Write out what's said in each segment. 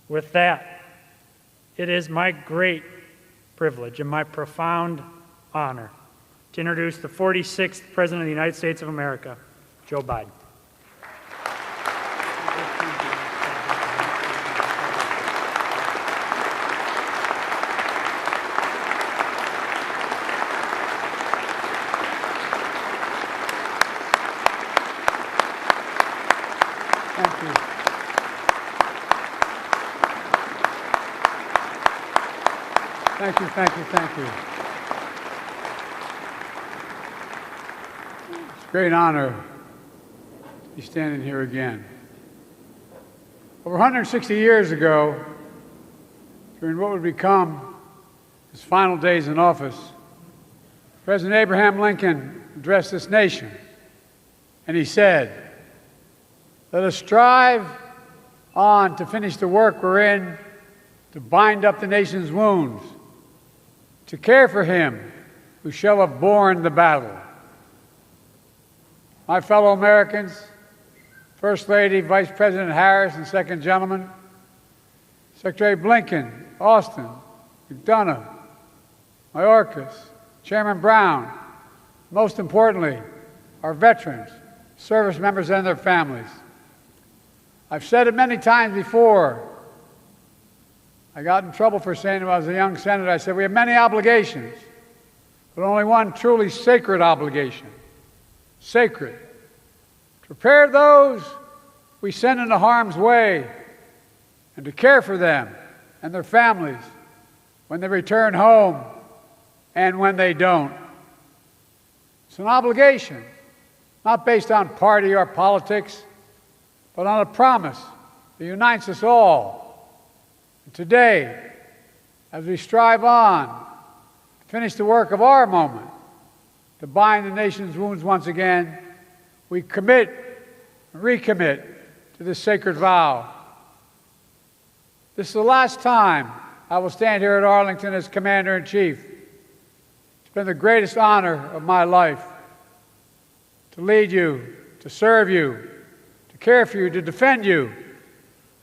With that, it is my great privilege and my profound honor to introduce the 46th President of the United States of America, Joe Biden. Thank you. Thank you, thank you, thank you. It's a great honor to be standing here again. Over 160 years ago, during what would become his final days in office, President Abraham Lincoln addressed this nation, and he said, "Let us strive on to finish the work we're in, to bind up the nation's wounds, to care for him who shall have borne the battle." My fellow Americans, First Lady, Vice President Harris, and Second Gentleman, Secretary Blinken, Austin, McDonough, Mayorkas, Chairman Brown, most importantly, our veterans, service members, and their families. I've said it many times before. I got in trouble for saying it when I was a young senator. I said, we have many obligations, but only one truly sacred obligation. Sacred. To prepare those we send into harm's way and to care for them and their families when they return home and when they don't. It's an obligation, not based on party or politics, but on a promise that unites us all. And today, as we strive on to finish the work of our moment, to bind the nation's wounds once again, we commit and recommit to this sacred vow. This is the last time I will stand here at Arlington as Commander-in-Chief. It's been the greatest honor of my life to lead you, to serve you, to care for you, to defend you,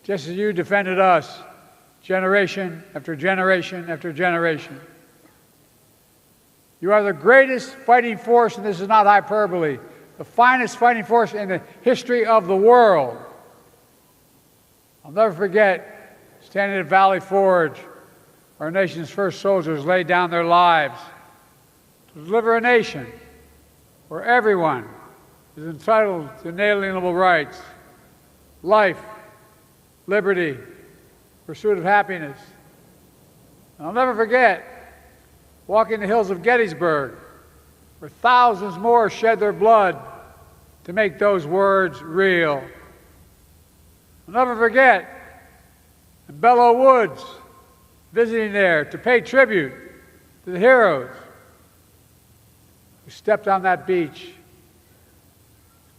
just as you defended us, generation after generation after generation. You are the greatest fighting force, and this is not hyperbole, the finest fighting force in the history of the world. I'll never forget standing at Valley Forge, our nation's first soldiers laid down their lives to deliver a nation where everyone is entitled to inalienable rights, life, liberty, pursuit of happiness. And I'll never forget walking the hills of Gettysburg, where thousands more shed their blood to make those words real. I'll never forget in Belleau Woods, visiting there to pay tribute to the heroes who stepped on that beach,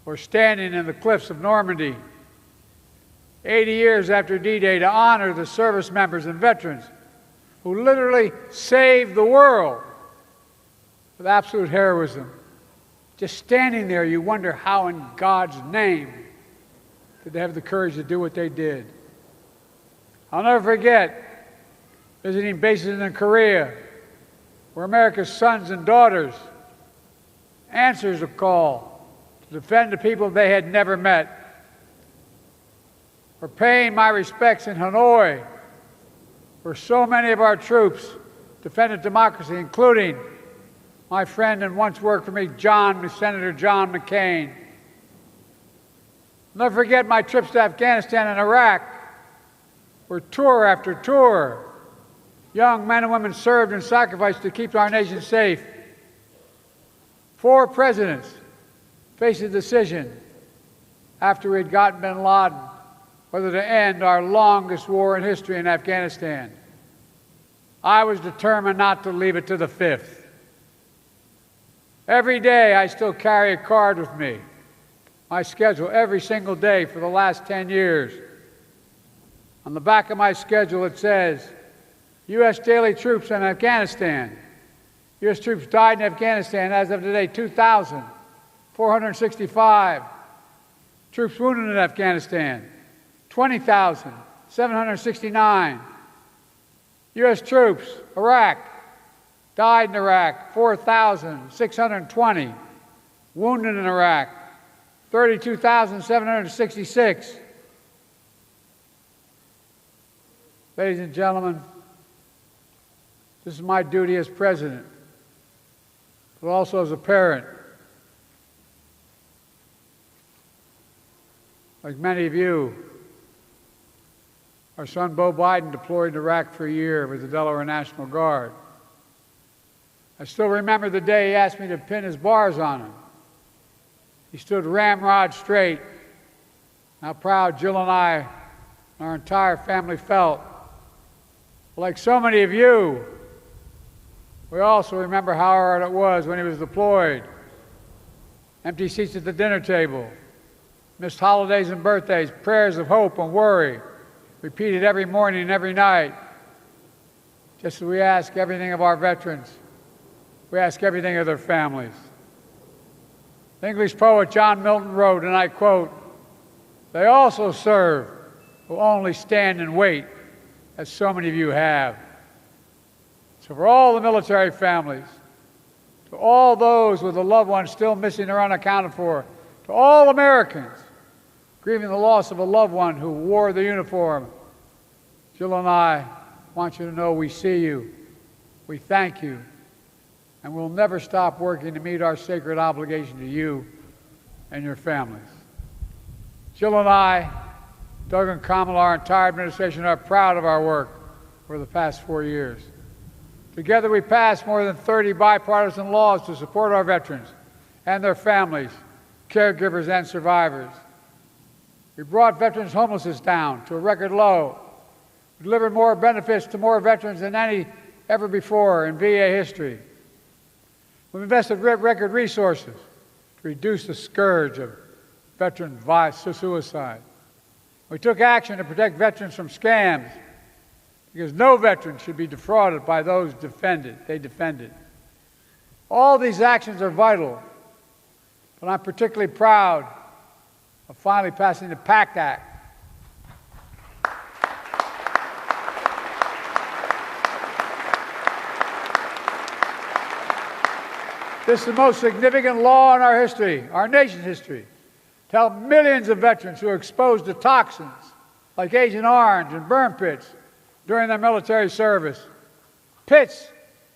or standing in the cliffs of Normandy 80 years after D-Day to honor the service members and veterans who literally saved the world with absolute heroism. Just standing there, you wonder how in God's name did they have the courage to do what they did. I'll never forget visiting bases in Korea, where America's sons and daughters answers a call to defend the people they had never met. Or paying my respects in Hanoi, where so many of our troops defended democracy, including my friend and once worked for me, Senator John McCain. I'll never forget my trips to Afghanistan and Iraq, where tour after tour, young men and women served and sacrificed to keep our nation safe. 4 presidents faced a decision after we had gotten bin Laden whether to end our longest war in history in Afghanistan. I was determined not to leave it to the 5th. Every day I still carry a card with me, my schedule every single day for the last 10 years. On the back of my schedule it says, U.S. daily troops in Afghanistan. U.S. troops died in Afghanistan as of today, 2,465. Troops wounded in Afghanistan, 20,000, 769. U.S. troops, Iraq, died in Iraq, 4,620. Wounded in Iraq, 32,766. Ladies and gentlemen, this is my duty as president, but also as a parent. Like many of you, our son Bo Biden deployed in Iraq for a year with the Delaware National Guard. I still remember the day he asked me to pin his bars on him. He stood ramrod straight. How proud Jill and I and our entire family felt. Like so many of you, we also remember how hard it was when he was deployed. Empty seats at the dinner table, missed holidays and birthdays, prayers of hope and worry, repeated every morning and every night. Just as we ask everything of our veterans, we ask everything of their families. The English poet John Milton wrote, and I quote, "They also serve who only stand and wait, as so many of you have." So for all the military families, to all those with a loved one still missing or unaccounted for, to all Americans grieving the loss of a loved one who wore the uniform, Jill and I want you to know we see you, we thank you, and we'll never stop working to meet our sacred obligation to you and your families. Jill and I, Doug and Kamala, our entire administration, are proud of our work over the past 4 years. Together we passed more than 30 bipartisan laws to support our veterans and their families, caregivers, and survivors. We brought veterans' homelessness down to a record low. We delivered more benefits to more veterans than any ever before in VA history. We've invested record resources to reduce the scourge of veteran suicide. We took action to protect veterans from scams, because no veteran should be defrauded by those they defended. All these actions are vital, but I'm particularly proud of finally passing the PACT Act. This is the most significant law in our history, our nation's history, to help millions of veterans who are exposed to toxins like Agent Orange and burn pits during their military service. Pits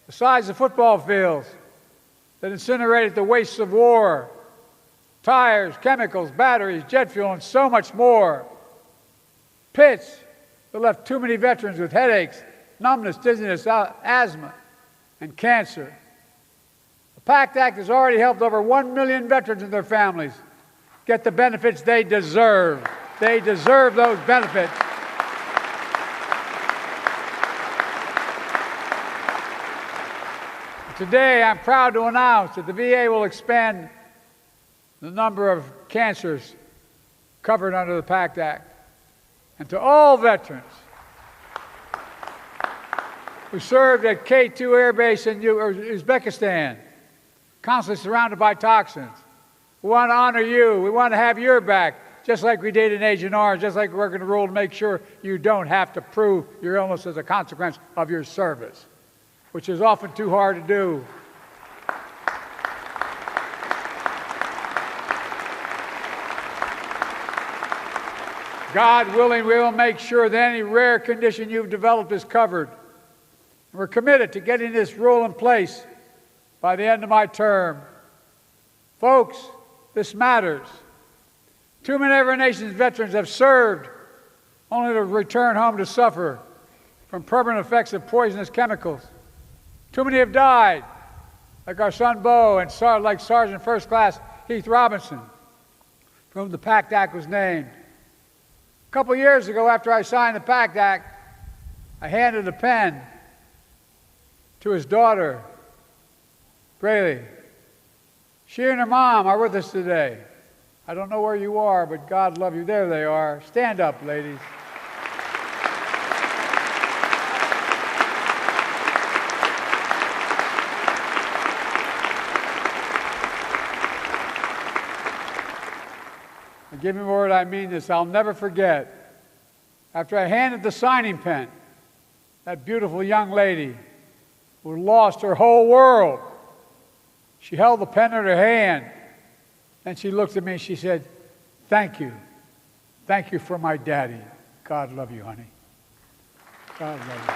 the size of football fields that incinerated the wastes of war, tires, chemicals, batteries, jet fuel, and so much more. Pits that left too many veterans with headaches, numbness, dizziness, asthma, and cancer. The PACT Act has already helped over 1 million veterans and their families get the benefits they deserve. They deserve those benefits. Today, I'm proud to announce that the VA will expand the number of cancers covered under the PACT Act. And to all veterans who served at K2 Air Base in Uzbekistan, constantly surrounded by toxins, we want to honor you. We want to have your back, just like we did in Agent Orange, just like we're working the rule to make sure you don't have to prove your illness as a consequence of your service, which is often too hard to do. God willing, we will make sure that any rare condition you've developed is covered. And we're committed to getting this rule in place by the end of my term. Folks, this matters. Too many of our nation's veterans have served only to return home to suffer from permanent effects of poisonous chemicals. Too many have died, like our son Bo and like Sergeant First Class Heath Robinson, for whom the PACT Act was named. A couple years ago, after I signed the PACT Act, I handed a pen to his daughter, Braylee. She and her mom are with us today. I don't know where you are, but God love you. There they are. Stand up, ladies. Give me a word, I mean this. I'll never forget, after I handed the signing pen, that beautiful young lady who lost her whole world, she held the pen in her hand, and she looked at me and she said, "Thank you. Thank you for my daddy. God love you, honey. God love you."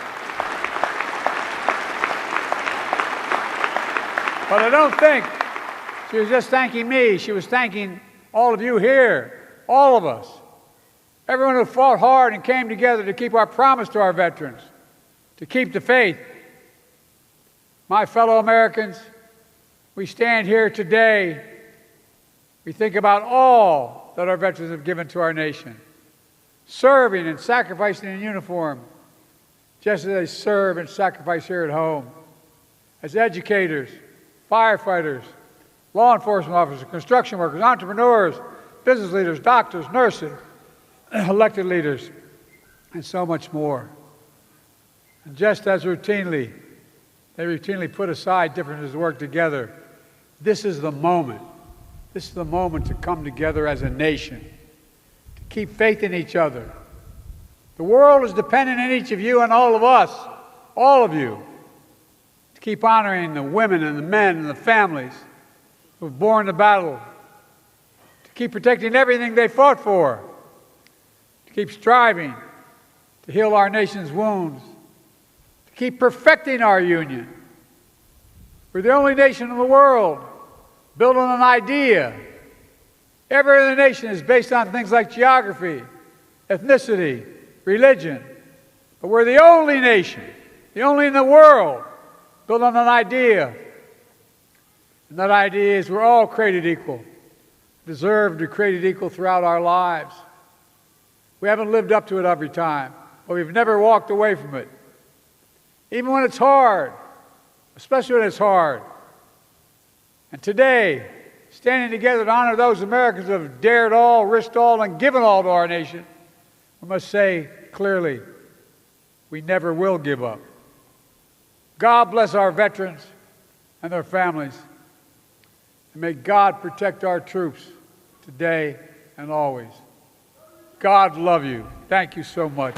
But I don't think she was just thanking me. She was thanking all of you here, all of us, everyone who fought hard and came together to keep our promise to our veterans, to keep the faith. My fellow Americans, we stand here today. We think about all that our veterans have given to our nation, serving and sacrificing in uniform, just as they serve and sacrifice here at home, as educators, firefighters, law enforcement officers, construction workers, entrepreneurs, business leaders, doctors, nurses, elected leaders, and so much more. And just as they routinely put aside differences to work together, this is the moment. This is the moment to come together as a nation, to keep faith in each other. The world is dependent on each of you and all of us, all of you, to keep honoring the women and the men and the families who have borne the battle, to keep protecting everything they fought for, to keep striving to heal our nation's wounds, to keep perfecting our union. We're the only nation in the world built on an idea. Every other nation is based on things like geography, ethnicity, religion. But we're the only nation, the only in the world, built on an idea. And that idea is we're all created equal, deserve to be created equal throughout our lives. We haven't lived up to it every time, but we've never walked away from it. Even when it's hard, especially when it's hard. And today, standing together to honor those Americans who have dared all, risked all, and given all to our nation, we must say clearly, we never will give up. God bless our veterans and their families. And may God protect our troops today and always. God love you. Thank you so much.